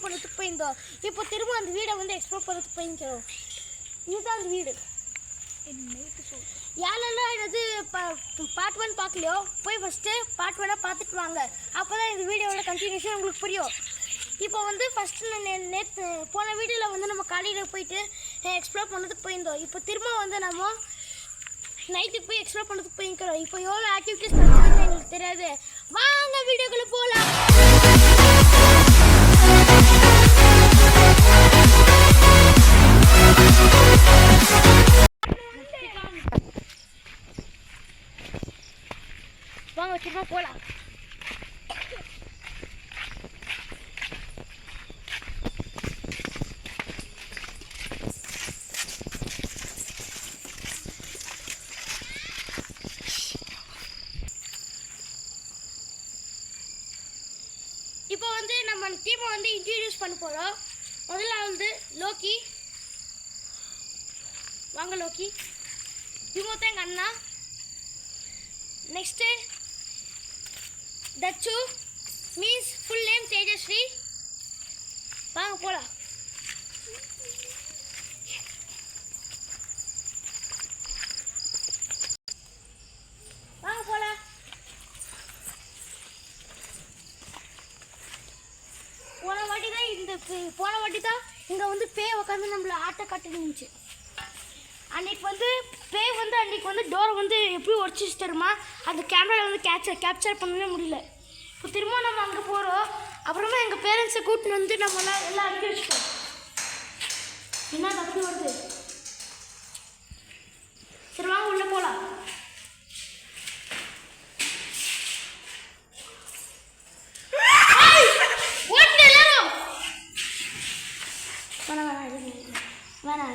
Explore பண்ணுறதுக்கு போயிருந்தோம். இப்போ திரும்ப அந்த வீடை வந்து எக்ஸ்ப்ளோர் பண்ணுறதுக்கு போயிருக்கிறோம். இதுதான் அந்த வீடு. யாரெல்லாம் என்னது பார்ட் 1 பார்க்கலையோ போய் ஃபஸ்ட்டு பார்ட் 1 பார்த்துட்டு வாங்க. அப்போ தான் இந்த வீடியோவோட கண்டினியூஷன் உங்களுக்கு புரியும். இப்போ வந்து ஃபஸ்ட்டு நேற்று போன வீடியோவில் வந்து நம்ம காலையில் போயிட்டு எக்ஸ்ப்ளோர் பண்ணுறதுக்கு போயிருந்தோம். இப்போ திரும்ப வந்து நம்ம நைட்டுக்கு போய் எக்ஸ்ப்ளோர் பண்ணுறதுக்கு போயிருக்கிறோம். இப்போ எவ்வளோ ஆக்டிவிட்டீஸ் நடக்குதுன்னு எங்களுக்கு தெரியாது. வாங்க வீடியோக்குள்ளே போகலாம். வாங்க திரும்ப போகலாம். இப்போ வந்து நம்ம டீமை வந்து இன்ட்ரடியூஸ் பண்ண போகிறோம். முதல்ல வந்து லோக்கி. வாங்க லோக்கி. இவங்க தான் எங்கள் அண்ணா. நெக்ஸ்ட்டு தச்சு மீன்ஸ் ஃபுல் நேம் தேஜஸ்ரீ. வாங்க போகலாம். வாங்க போகலாம். போன வாட்டி தான் இங்கே வந்து பேய் உட்காந்து நம்மளை ஆட்டை காட்டு இருந்துச்சு. அன்றைக்கி வந்து பேய் வந்து அன்றைக்கி வந்து டோரை வந்து எப்படி உடச்சிச்சு தெரியுமா? அந்த கேமராவில் வந்து கேப்சர் பண்ணவே முடியல. இப்போ திரும்ப நம்ம அங்கே போகிறோம். அப்புறமா எங்கள் பேரண்ட்ஸை கூட்டின்னு வந்து நம்ம எல்லாம் அனுப்பி வச்சுக்கோம். என்ன தப்பு வருது? சரி வாங்க உள்ளே போகலாம். வேணாம்